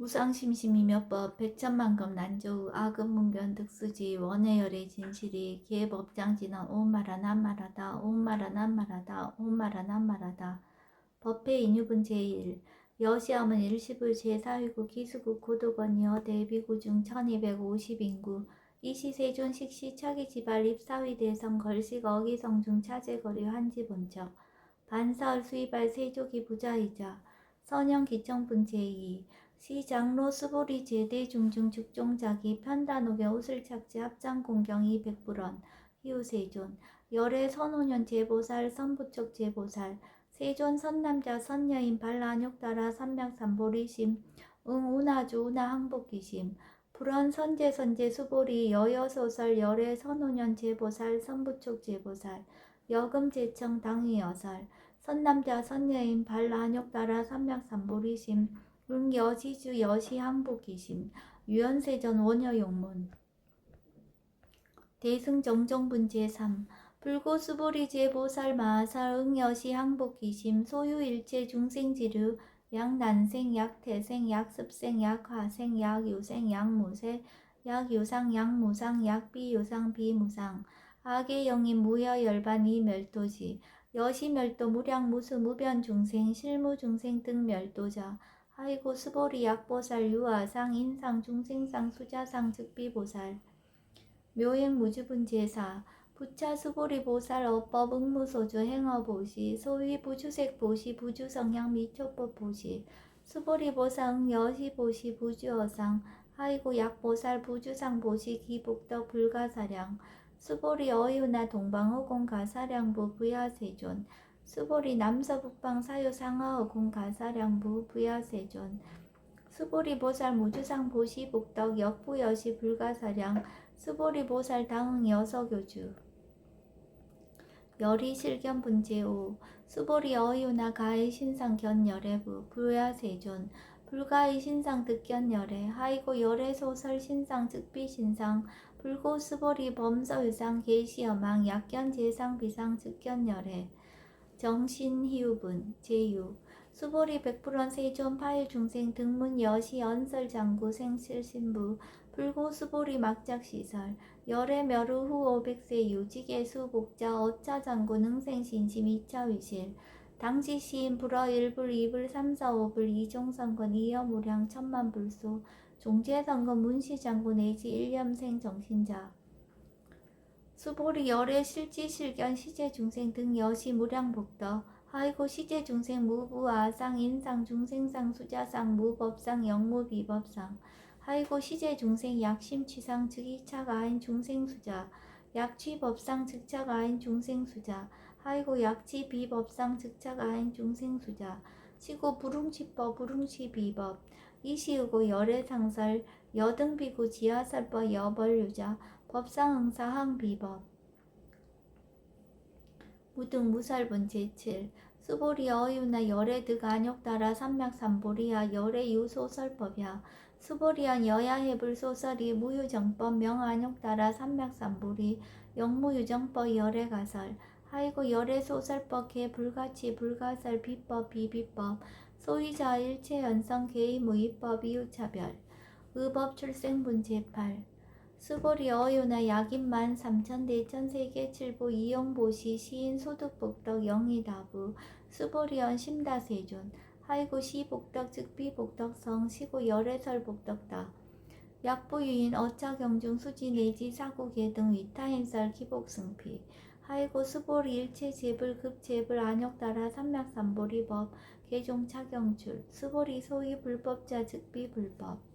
무상심심이 몇법 백천만금 난조우 아급문변 득수지 원해열의 진실이 계법장진언 오마라 난마라다 오마라 난마라다 오마라 난마라다 법회 인유분 제1 여시함은 일시불 제4위구 기수국 고도건이여 대비구중 1250인구 이시세존 식시 차기지발 입사위대성 걸식 어기성중 차제거리 한지본적 반사얼 수이발 세조기 부자이자 선영기청분 제2 시장로 수보리 제대 중중 죽종자기 편단옥의 옷을 착지 합장공경이 백불원 희우세존 열애 선오년 제보살 선부척 제보살 세존 선남자 선여인 발라안욕따라 삼명삼보리심 응운하주 운하항복기심 불원 선제 수보리 여여소설 열애 선오년 제보살 선부촉 제보살 여금제청 당위여살 선남자 선여인 발라안욕따라 삼명삼보리심 응여시주 여시항복기심 유연세전 원여용문 대승정정분 제3 불고수보리 제보살 마하살 응여시 항복기심 소유일체 중생지류 약난생 약태생 약습생 약화생 약유생 약무세 약유상 약무상 약비유상 비무상 악의영인 무여열반 이멸도지 여시멸도 무량무수 무변중생 실무중생 등 멸도자 하이고 수보리 약보살 유아상 인상 중생상 수자상 즉비보살 묘행무주분 제4 부차 수보리 보살 어법 응무소주 행어보시 소위 부주색 보시 부주성향 미초법 보시 수보리 보상 여시보시 부주어상 하이고 약보살 부주상 보시 기복덕 불가사량 수보리 어유나 동방어공 가사량부 부야세존 수보리 남서북방 사유 상하어공 가사량부 부야세존 수보리 보살 무주상 보시 복덕 역부여시 불가사량 수보리 보살 당응 여서교주 열이 실견 분제5 수보리 어유나 가의 신상 견열애부 부야세존 불가의 신상 득견열애 하이고 열애소설 신상 즉비신상 불고 수보리 범서유상 계시여망 약견 제상 비상 즉견열애 정신희우분 제6 수보리 백불원 세존 파일중생 등문 여시 연설장구 생실신부 불고 수보리 막작시설 열애 멸후 후 500세 유직예수 복자 어차장구 능생신심 2차위실 당지시인 불어 1불 2불 3, 4, 5불 이종선건 이여무량 천만불소 종제선건 문시장구 내지 일념생 정신자 수보리 열애 실지실견 시제중생 등 여시 무량복덕 하이고 시제중생 무부아상 인상 중생상 수자상 무법상 영무비법상 하이고 시제중생 약심취상 즉이차가인 중생수자 약취법상 즉차가인 중생수자 하이고 약취비법상 즉차가인 중생수자 시고 불웅치법 불웅치비법 이시우고 열애상설 여등비구 지하설법 여벌유자 법상응사항 비법 무등 무살분 제7 수보리 어유나 열애득 안욕따라 삼맥삼보리야 열애유소설법야 수보리한 여야해불소설이 무유정법 명안욕따라 삼맥삼보리 영무유정법 열애가설 하이고 열애소설법 개불가치 불가설 비법 비비법 소위자 일체연성 개의무위법 이유차별 의법 출생분 제8 수보리 어유나 약인만 삼천 대천 세계칠보 이용보시 시인 소득복덕 영의다부 수보리언 심다세존 하이고 시복덕 즉비복덕성 시고 열애설복덕다 약부유인 어차경중 수지 내지 사구계 등 위타인설 기복승피 하이고 수보리 일체제불 급제불 안욕따라 삼맥삼보리법 개종차경출 수보리 소위 불법자 즉비불법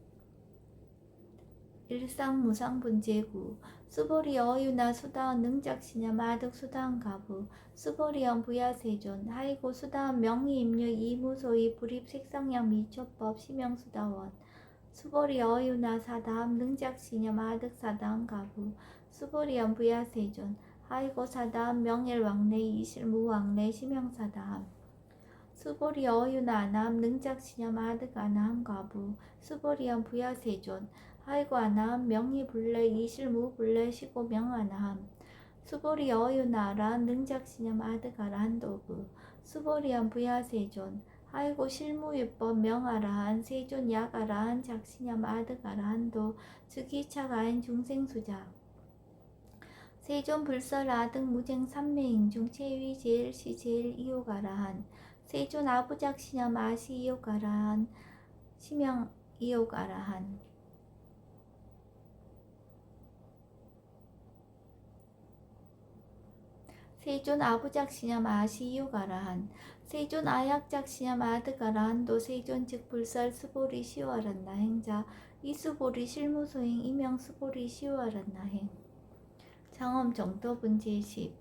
일상무상분제구 수보리 어유나 수다원 능작시냐 마득 수다원 가부 수보리언 부야세존 하이고 수다원 명의임류 이무소위 불입색성양 미초법 시명수다원 수보리 어유나 사다함 능작시냐 마득 사다원 가부 수보리언 부야세존 하이고 사다함 명일왕래 이실무왕래 시명사다함 수보리 어유나 아나함 능작시냐 마득 아나함 가부 수보리언 부야세존 하이고 아나함 명의불래 이실무불래 시고 명아나함 수보리 어유나 아라한 능작시냐 마득 아라한 도부 수보리언 부야세존 하이고 실무유법 명아라한 세존 약아라한 작신염 아득아라한도 즉이차가인 중생수자 세존 불설 아득 무쟁 삼매인중 체위 제일 시 제일 이옥아라한 세존 아부작신염 아시 이옥아라한 시명 이옥아라한 세존 아부작시냐 마시유가라한 세존 아약작시냐 마드가라한도 세존 즉 불설 수보리 시와란나 행자 이수보리 실무소행 이명 수보리 시와란나 행 장엄 정도분 제10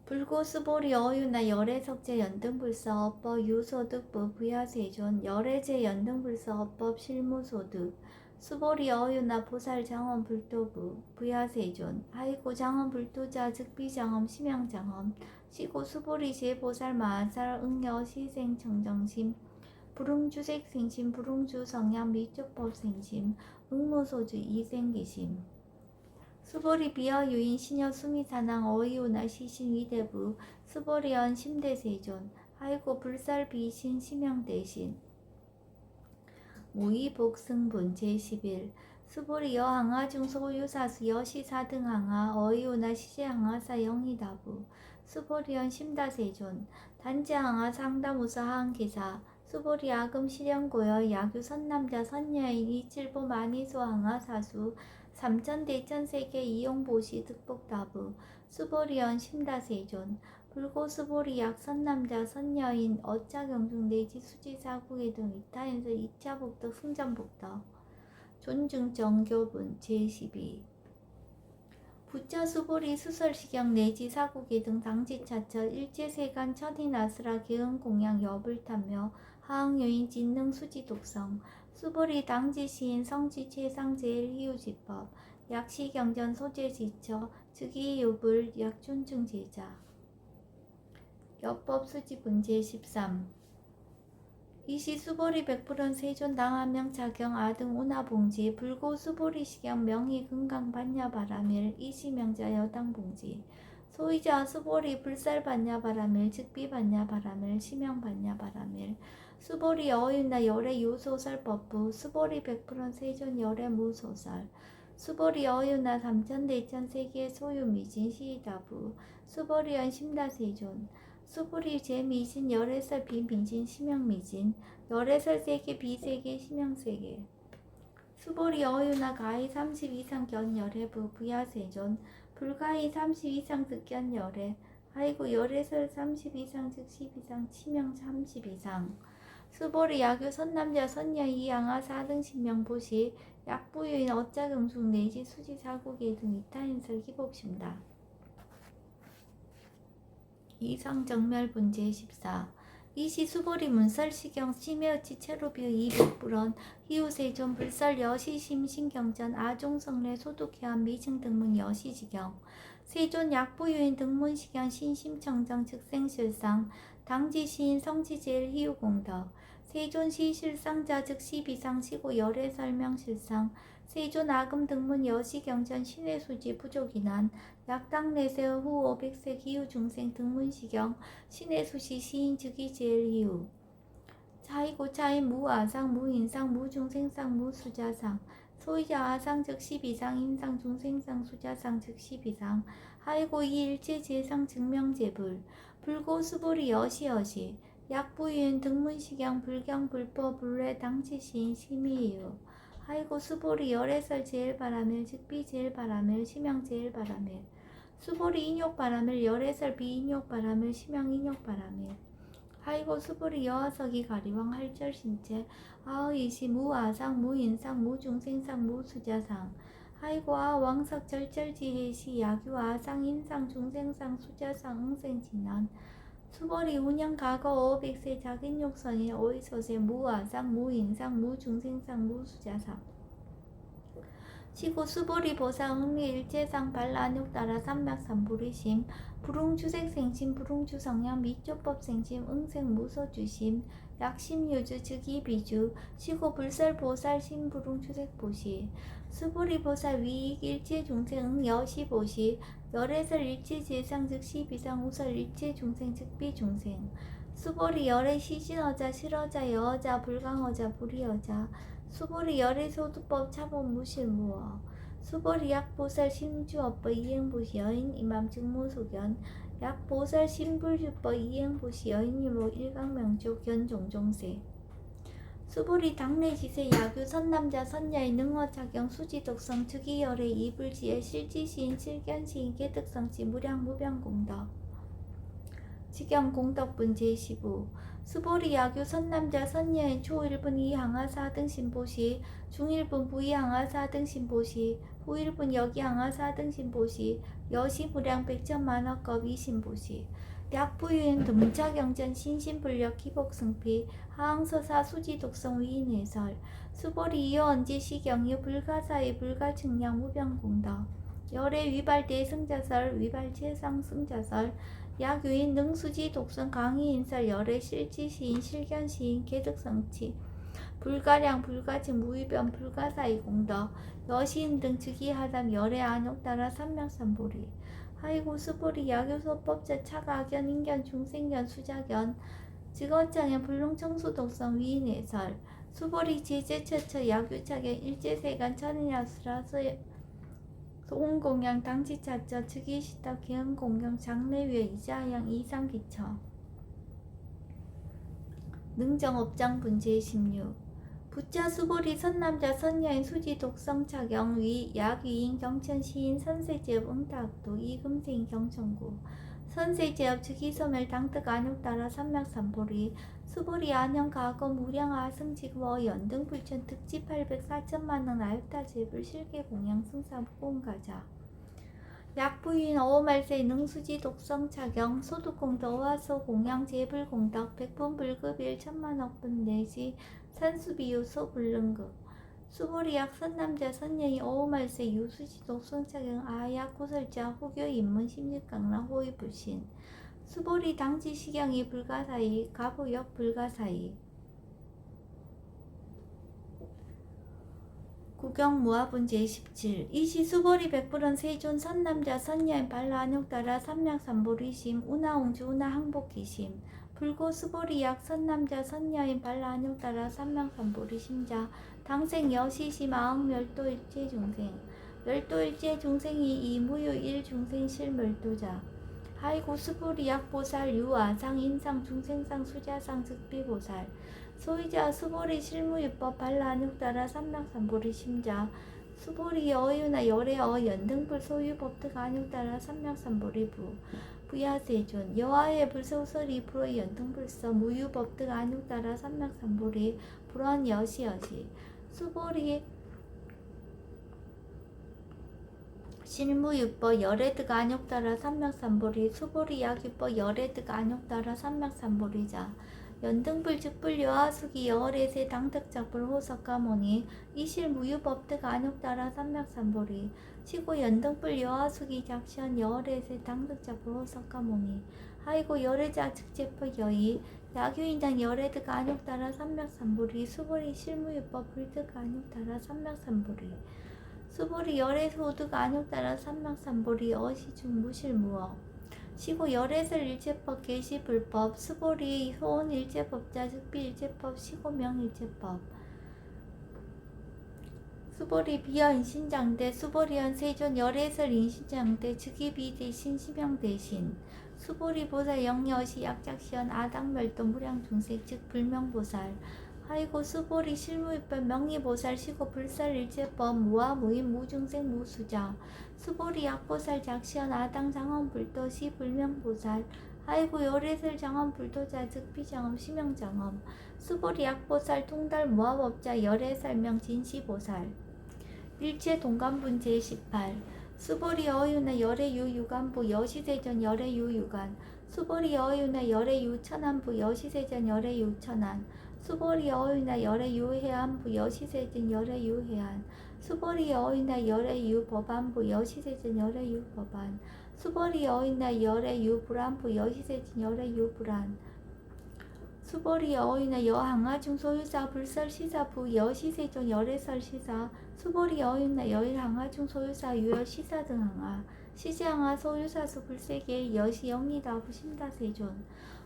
불고 수보리 어유나 열애석제 연등불서 업법 유소득부 부야세존 열애제 연등불서 업법 실무소득 수보리 어유나 보살 장엄 불도부 부야세존 하이고 장엄 불도자 즉비장엄 심양장엄 시고 수보리 제보살 마살 응여 시생 청정심 불응주색 생심 불응주 성향 미쪽법 생심 응무소주 이생기심 수보리 비어 유인 시녀 수미사낭 어이오나 시신 위대부 수보리언 심대세존 하이고 불살 비신 심양대신 무의복승분 제11 수보리 여항아 중소유사수 여시사등 항아 어이오나 시제항아사 영희다부 수보리언 심다세존 단지항아 상담우사 항기사 수보리 아금 실현고여 야규 선남자 선여인 이칠보 만이소 항아 사수 삼천대천세계 이용보시 득복다부 수보리언 심다세존 불고수보리 약선남자 선여인 어짜경중 내지 수지사국의 등 이타인서 2차 복덕 승전복덕 존중 정교분 제12 부자 수보리 수설시경 내지 사국의 등 당지차철 일제세간 천인아스라 개은공양 여불탐며 하항요인 진능 수지독성 수보리 당지시인 성지 최상제일희우지법 약시경전 소재지처 즉이유불 약존증제자 여법 수지분 제13 이시 수보리 백불원 세존 당한명 자경 아등 운하봉지 불고 수보리 시경 명의 금강 반야바라밀 이시명자 여당봉지 소이자 수보리 불살 반야바라밀 즉비 반야바라밀 시명 반야바라밀 수보리 어윤나 열애 유소설법부 수보리 백불원 세존 열애 무소설 수보리 어윤나 삼천대천세계 소유미진 시이다부 수보리언 심다세존 수보리 제미진 열애설 비민진 심양미진 열애설 세계 비세계 심양세계 수보리 어유나 가히 30 이상 견열애부 부야세존 불가히 30 이상 득견열애 아이고 열애설 30 이상 즉 10 이상 치명 30 이상 수보리 야규 선남자 선여이 양아 4등 신명보시 약부유인 어짜경숙 내지 수지사국의 등 이타인설 기복심다 이상정멸분 제14 이시 수보리 문설시경 심여치 체로비어 200불원 희우세존 불설 여시심신경전 아종성례 소독해한 미증등문 여시지경 세존 약부유인 등문시경 신심청정 즉생실상 당지시인 성지제일 희우공덕 세존 시실상자 즉 시비상 시고 열애설명실상 세존 아금 등문 여시경전 신의수지 부족이난 약당 내세어 후 500세 기후 중생 등문시경 신의수시 시인 즉이 제일 희우 차이고 차인 무아상 무인상 무중생상 무수자상 소이자 아상 즉 12상 인상 중생상 수자상 즉 12상 하이고 이일체 제상 증명제불 불고 수보리 여시여시 약부유인 등문시경 불경 불법 불례 당치시인 심의유 하이고 수보리 열애설 제일바라밀 즉비 제일바라밀 심양 제일바라밀 수보리 인욕바라밀 열애설 비인욕바라밀 심양 인욕바라밀 하이고 수보리 여하석이 가리왕 할절신체 아의시 무아상 무인상 무중생상 무수자상 하이고 아왕석 절절지해시 야규 아상 인상 중생상 수자상 응생진난 수보리 운영 과거 500세 작인욕선이 오이소세 무아상 무인상 무중생상 무수자상 시고 수보리 보사 응리 일제상 발라욕 따라 삼맥삼부리심 불응주색생심 불응주성향 미조법생심 응생 무소주심 약심유주 즉이비주 시고 불설보살 심불응주색보시 수보리 보사 위익 일체중생 응여시보시 열애설 일체제상 즉 시비상 우설 일체중생 즉비중생 수보리 열의 시진어자 실어자 여어자 불강어자 불이어자 수보리 열의 소두법 차범 무실무어 수보리 약보살 심주업법 이행보시 여인 이맘 증무소견 약보살 신불주법 이행보시 여인유모 일강명조 견종종세 수보리 당내지세 야규 선남자 선녀의 능어작용 수지독성 즉위열의 이불지의 실지시인 실견시인 개득성치 무량무변공덕 직영공덕분 제15 수보리 야규 선남자 선녀의 초1분 이항하 4등 신보시 중1분 부이항하 4등 신보시 후1분 여기항하 4등 신보시 여시무량 백천만억겁 이신보시 약부유인 문차경전 신신불력 기복승피 하항서사 수지독성 위인해설 수보리 이어언지시경유 불가사의 불가측량 무병공덕 열의 위발대 승자설 위발체상 승자설 약유인 능수지 독성 강의인설 열의 실지시인 실견시인 개득성치 불가량 불가증 무위변 불가사의 공덕 여시인 등 즉위하담 열의 안욕따라 삼명삼보리 하이고 수보리 야교소법자 차가견 인견 중생견 수자견 직어장현 불능청수 독성 위인해설 수보리 제제처처 야교차견 일제세간 천인야수라서 소공공양 당지차처 즉위시답 기흥공경 장래위에 이자양 이상기처 능정업장분 제16 부자 수보리 선남자 선녀인 수지 독성 차경 위 약위인 경천 시인 선세제업 응탁도 이금생 경천구 선세제업 즉위소멸 당득 안욕따라 삼맥삼보리 수보리 안영 가거 무량 아승직워 연등 불천 특지 800 4천만원 아육타 제불 실계 공양 승사 무공가자 약부인 어오말세 능수지 독성 차경 소득공덕 어화소 공양 제불 공덕 백분 불급일 천만억분 내지 산수비유 소불능급 수보리 약 선남자 선녀이 어오말세 유수지 독성 차경 아약 구설자 후교 인문 심직강라 호위불신 수보리 당지 시경이 불가사의 가부역 불가사의 구경무화분 제17 이시 수보리 백불은 세존 선남자 선녀인 발라안욕따라 삼맥삼보리심 운하옹주 운하항복기심 불고 수보리 약 선남자 선녀인 발라안욕따라 삼맥삼보리심자 당생 여시심 아흥멸도 일체중생 멸도 일체중생이 이무유 일중생 실멸도자 하이고 수보리 약보살 유아상 인상 중생상 수자상 즉비보살 소이자 수보리 실무유법 발라안욕따라 삼맥삼보리 심자 수보리 어유나 열애어 연등불 소유법득 안욕따라 삼맥삼보리 부 부야세존 여하의 불소설이 불의 연등불서 무유법득 안욕따라 삼맥삼보리 불원 여시여시 수보리 실무유법 열애득 안욕따라 삼맥삼보리 수보리 약유법 열애득 안욕따라 삼맥삼보리자 연등불 즉불 여하수기 여월에세 당득작불 호석가모니 이실무유법득 안욕따라 삼맥삼보리 시고 연등불 여하수기 작시현 여월에세 당득작불 호석가모니 하이고 열애자 즉제법 여의 야규인장 열애득 안욕따라 삼맥삼보리 수보리 실무유법 불득 안욕따라 삼맥삼보리 수보리 열애소득 안욕따라 삼맥삼보리 어시중 무실무어 시고 열애설 일체법 계시불법 수보리 소원 일체법자 즉비 일체법 시고명 일체법 수보리 비여 인신장대 수보리연 세존 열애설 인신장대 즉위비 대신 시명 대신 수보리 보살 영여시 약작시연 아당멸도 무량중색 즉 불명보살 하이고 수보리 실무유법 명의보살 시고 불살 일체법 무아 무인 무중생 무수자 수보리 약보살 작시연 아당 장엄불도 시 불명보살 하이고 열애설 장엄불도자 즉비장엄 시명장엄 수보리 약보살 통달 무아법자 열애설명 진시보살 일체 동간분 제18 수보리 어유나 열애유 유간부 여시세전 열애유 유간 수보리 어유나 열애유 천안부 여시세전 열애유 천안 수보리 어유나 열애유 해안부 여시세전 열애유 해안 수보리 어유나 열애유 법안부 여시세전 열애유 법안 수보리 어유나 열애유 불안부 여시세전 열애유 불안 수보리 어유나 여항하중 소유사 불설시사부 여시세존 열애설시사 수보리 어유나 여일항하중 소유사 유여시사 등항하 시지항하 소유사수 불세계 여시 영리다 부심다세존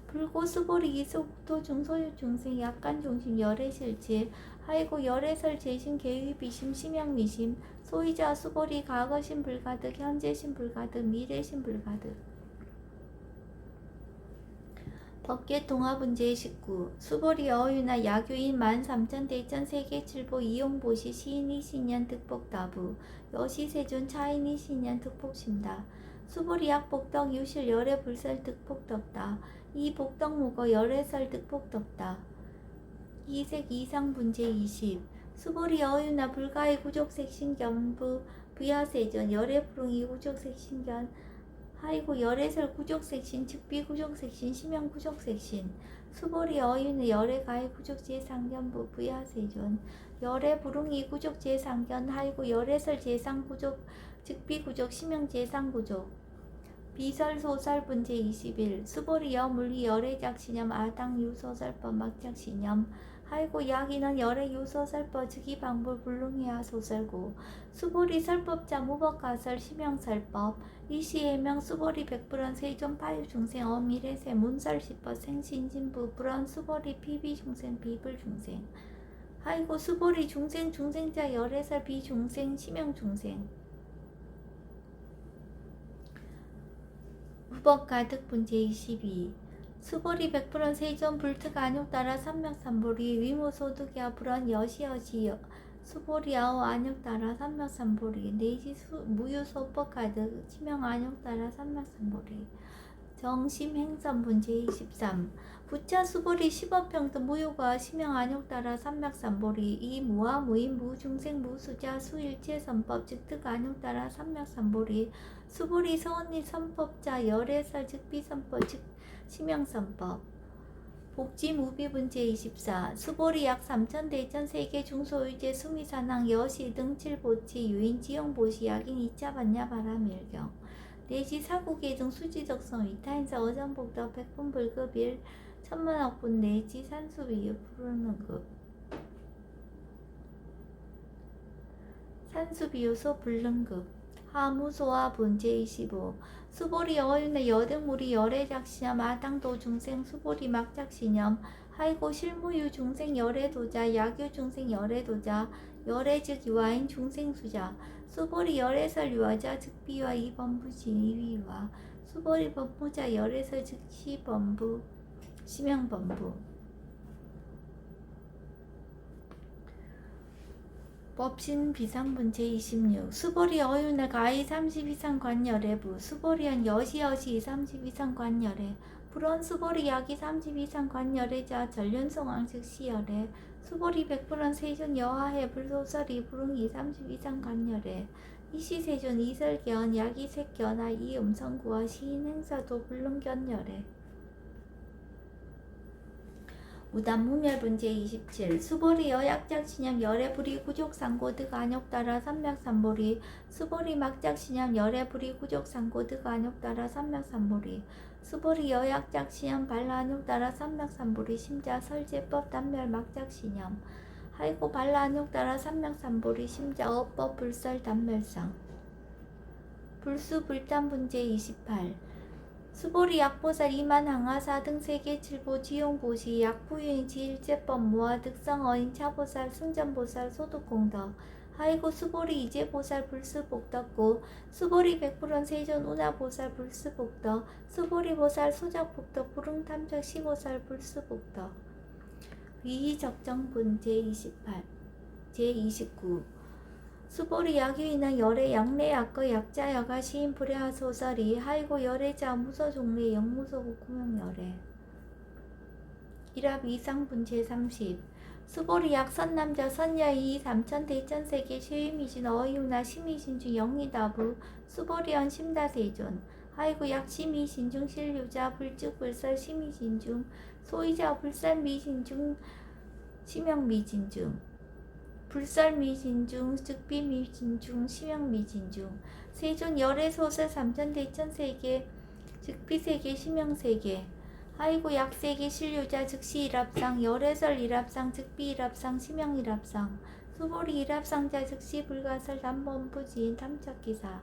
불고 수보리 이속도 중소유 중생 약간 중심 열애 실질 하이고 열애설 재심 계위 비심 심양 미심 소이자 수보리 과거심 불가득 현재심 불가득 미래심 불가득 법계 통합문제 19 수보리 어유나 야교인 13,000 대천 세계칠보 이용보시 시인이 신년 득복다부 여시세존 차인이 신년 득복심다 수보리 약복덕 유실 열애 불설 득복덕다 이 복덕무거 열애설 득복덕다 이색 이상분제 20 수보리 어유나 불가의 구족색신견부 부야세전 열애불응이 구족색신견 하이고 열애설 구족색신 즉비 구족색신 심양 구족색신 수보리 어유는 열애가의 구족제상견부 부야세전 열애불응이 구족제상견 하이고 열애설 제상구족 즉비 구족 심양 제상구족 비설소설 분제 21 수보리 여물리 열애작신념 아당 유소설법 막작신념 하이고 야기는 열애 유소설법 즉이 방불 불능해야 소설고 수보리 설법자 무법가설 심양설법 이시해명 수보리 백불원 세존 파유중생 어미래세 문설시법 생신진부 불원 수보리 피비중생 비불중생 하이고 수보리 중생 중생자 열애설 비중생 심양중생 무법가득 분제 22 수보리 백불원 세존 불특 안욕 따라 삼맥삼보리 위무소득야 불원 여시여시 수보리 아오 안욕 따라 삼맥삼보리 내지 무유소법 가득 치명 안욕 따라 삼맥삼보리 정심행선 분제 23 부차 수보리 10어평등 무효과 심형 안욕 따라 삼맥삼보리 이 무와 무인 무중생 무수자 수일체 선법 즉득 안욕 따라 삼맥삼보리 수보리 서언니 선법자 열애설 즉비선법 즉 심형선법 복지무비분제 24 수보리 약 3,000 대천 세계 중소유제 수미산항 여시 등칠보치 유인 지형보시 약인 2차 반야 바람일경 내지 사국계 등 수지적성 위타인사 어장복덕 백분불급일 천만억분 내지 산수비유 부르는급 산수비유소 불능급 하무소와 분제 25 수보리 어윤의 여등무리 열애작시념 아당도 중생 수보리 막작시념 하이고 실무유 중생 열애도자 야교 중생 열애도자 열애즉 유아인 중생수자 수보리 열애설 유아자 즉비와 이범부 진위와 수보리 법무자 열애설 즉시 범부 심형범부 법신 비상분제 26 수보리 어윤의 가이 30 이상 관열애부 수보리한 여시여시 30 이상 관열애 불원 수보리 약이 30 이상 관열애자 전륜송왕 즉 시열애 수보리 백불원 세존 여하해 불소설이 불응이 30 이상 관열애 이시세존 이설견 약이 색견아 이 음성구와 시인행사도 불능견열애 무단무멸분제 27 수보리 여약작신념 열애불이 구족상고득 안욕따라 삼맥삼보리 수보리 막작신념 열애불이 구족상고득 안욕따라 삼맥삼보리 수보리 여약작신념 발라안욕따라 삼맥삼보리 심자 설제법 단멸 막작신념 하이고 발라안욕따라 삼맥삼보리 심자 어법 불설 단멸상 불수불단분제 28 수보리 약보살 이만 항하사 등 세계 칠보 지용보시 약부유인 지일제법 모아 득성 어인 차보살 승전보살 소득공덕 하이고 수보리 이제보살 불수복덕고 수보리 백불원 세존 운하보살 불수복덕 수보리보살 소작복덕 불응탐적 시보살 불수복덕 위의적정분 제28 제29 수보리 약유인한 열애 양내 약거 약자 여가 시인 불야하 소설이 하이고 열애자 무서 종래 영무소 국구명 열애 일합 이상분 제30 수보리 약 선남자 선여이 3,000 대천세계 시위미진 어이우나 시미신 중 영리다부 수보리언 심다세존 하이고 약 시미신 중 실류자 불즉 불설 시미신 중 소이자 불살 미신 중 심형미진 중 불설미진중, 즉비미진중, 심형미진중 세존 열애소설 3,000 대천세계, 즉비세계, 심형세계 하이고 약세계 실류자 즉시 일합상, 열애설 일합상, 즉비 일합상, 심형 일합상 수보리 일합상자 즉시 불가설 단범부지인 탐착기사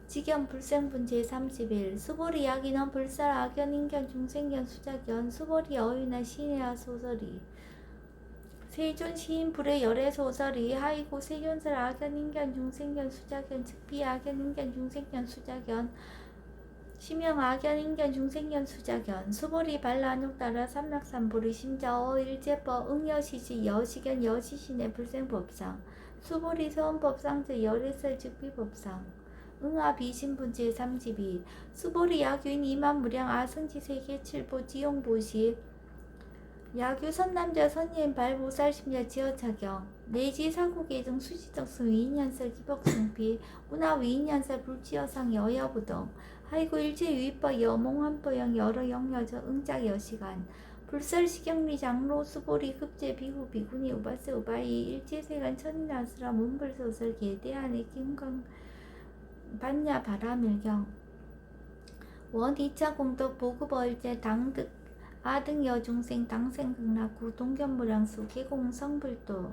직연 불생분 제31 수보리 야기는 불살 악연 인견 중생견 수작견 수보리 어유나 신해야 소설이 세존 시인 불의 열애 소설이 하이고 세존설 악연 인견 중생견 수작견 즉비 악연 인견 중생견 수작견 심형 악연 인견 중생견 수작견 수보리 발라안욕 따라 삼락삼보리 심자어 일제법 응여시지 여시견 여시신의 불생법상 수보리 서원법상제 열애설 즉비법상 응아 비신분 제32 수보리 야규인 이만무량 아승지 세계 칠보 지용보시 야규 선남자 선예인 발보살 심자 지어차경 내지 사국예정 수지덕승 위인연설 기복승피 운하 위인연설 불지여상 여여부동 하이고 일제유의법 여몽환보영 여러 영여저 응작 여시간 불설시경리 장로 수보리 급제 비후 비군이 우바세 우바이 일제세간 천인아스라 문불소설 계대안의 김강 반야 바라밀경 원 2차 공덕 보급얼제 당득 아등 여중생 당생극락구 동견무량수 계공 성불도